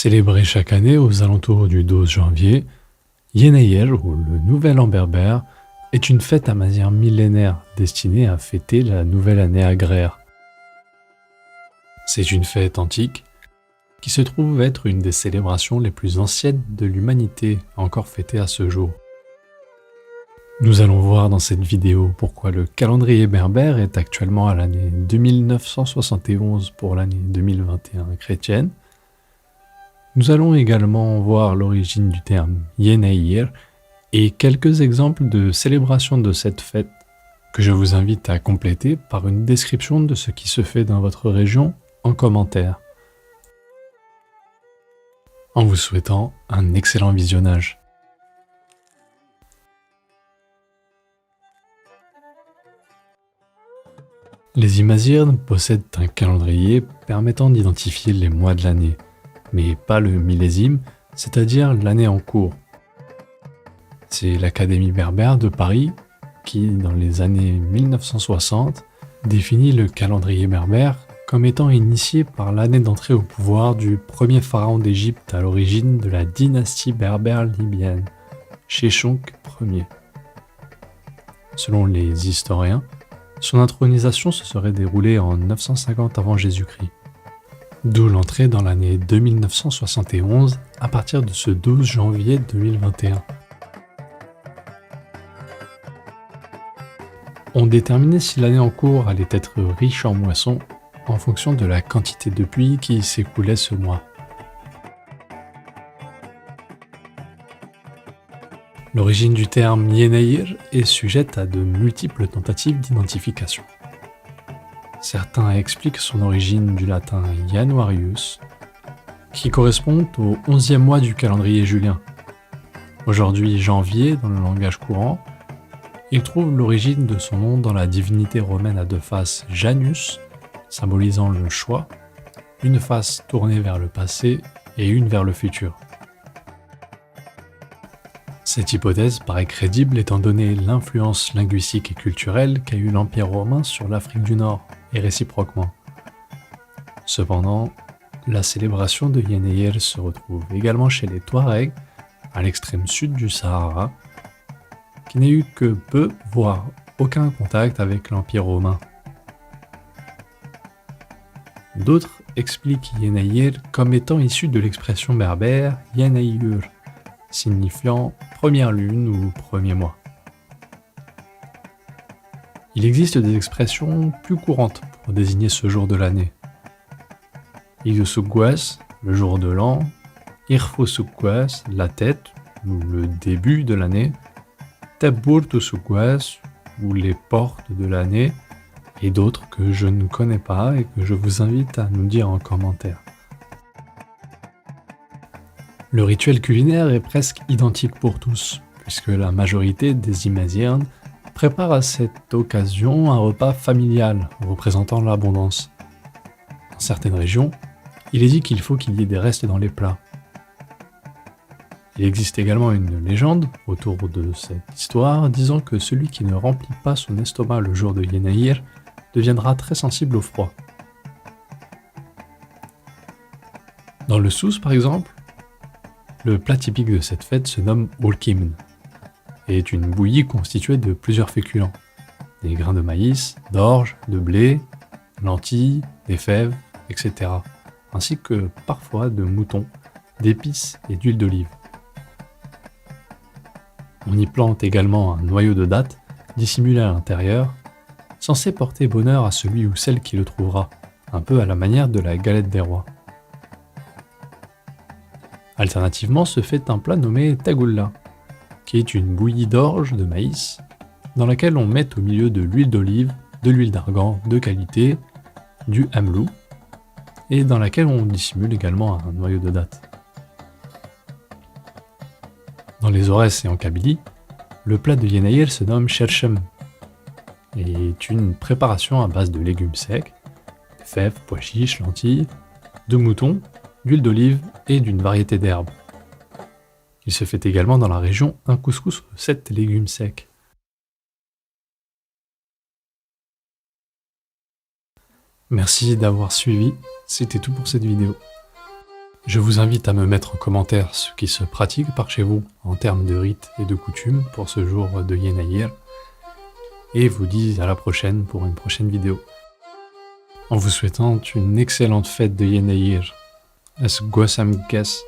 Célébré chaque année aux alentours du 12 janvier, Yenneyer, ou le Nouvel An berbère, est une fête amazigh millénaire destinée à fêter la nouvelle année agraire. C'est une fête antique qui se trouve être une des célébrations les plus anciennes de l'humanité encore fêtée à ce jour. Nous allons voir dans cette vidéo pourquoi le calendrier berbère est actuellement à l'année 2971 pour l'année 2021 chrétienne. Nous allons également voir l'origine du terme Yenneyer et quelques exemples de célébration de cette fête que je vous invite à compléter par une description de ce qui se fait dans votre région en commentaire. En vous souhaitant un excellent visionnage. Les Imazighes possèdent un calendrier permettant d'identifier les mois de l'année, mais pas le millésime, c'est-à-dire l'année en cours. C'est l'Académie berbère de Paris qui, dans les années 1960, définit le calendrier berbère comme étant initié par l'année d'entrée au pouvoir du premier pharaon d'Égypte à l'origine de la dynastie berbère libyenne, Sheshonq Ier. Selon les historiens, son intronisation se serait déroulée en 950 avant Jésus-Christ. D'où l'entrée dans l'année 2971 à partir de ce 12 janvier 2021. On déterminait si l'année en cours allait être riche en moissons en fonction de la quantité de pluie qui s'écoulait ce mois. L'origine du terme Yenneyer est sujette à de multiples tentatives d'identification. Certains expliquent son origine du latin Januarius, qui correspond au 11e mois du calendrier julien. Aujourd'hui janvier dans le langage courant, il trouve l'origine de son nom dans la divinité romaine à deux faces Janus, symbolisant le choix, une face tournée vers le passé et une vers le futur. Cette hypothèse paraît crédible étant donné l'influence linguistique et culturelle qu'a eu l'Empire romain sur l'Afrique du Nord, et réciproquement. Cependant, la célébration de Yenneyer se retrouve également chez les Touaregs, à l'extrême sud du Sahara, qui n'a eu que peu, voire aucun contact avec l'Empire romain. D'autres expliquent Yenneyer comme étant issu de l'expression berbère Yenneyur, signifiant première lune ou premier mois. Il existe des expressions plus courantes pour désigner ce jour de l'année. Iusugwes, le jour de l'an, Irfusugwes, la tête, ou le début de l'année, Tebburtusugwes, ou les portes de l'année, et d'autres que je ne connais pas et que je vous invite à nous dire en commentaire. Le rituel culinaire est presque identique pour tous, puisque la majorité des Imazighes prépare à cette occasion un repas familial représentant l'abondance. Dans certaines régions, il est dit qu'il faut qu'il y ait des restes dans les plats. Il existe également une légende autour de cette histoire disant que celui qui ne remplit pas son estomac le jour de Yenneyer deviendra très sensible au froid. Dans le Souss par exemple, le plat typique de cette fête se nomme Ulkimn et est une bouillie constituée de plusieurs féculents, des grains de maïs, d'orge, de blé, lentilles, des fèves, etc., ainsi que parfois de mouton, d'épices et d'huile d'olive. On y plante également un noyau de date dissimulé à l'intérieur, censé porter bonheur à celui ou celle qui le trouvera, un peu à la manière de la galette des rois. Alternativement se fait un plat nommé tagulla, qui est une bouillie d'orge de maïs, dans laquelle on met au milieu de l'huile d'olive, de l'huile d'argan de qualité, du hamlou, et dans laquelle on dissimule également un noyau de date. Dans les Aurès et en Kabylie, le plat de Yenneyer se nomme cherchem, et est une préparation à base de légumes secs, de fèves, pois chiches, lentilles, de mouton, d'huile d'olive et d'une variété d'herbes. Il se fait également dans la région un couscous aux 7 légumes secs. Merci d'avoir suivi, c'était tout pour cette vidéo. Je vous invite à me mettre en commentaire ce qui se pratique par chez vous en termes de rites et de coutumes pour ce jour de Yenayir, et vous dis à la prochaine pour une prochaine vidéo. En vous souhaitant une excellente fête de Yenayir. As Gwasam Gas.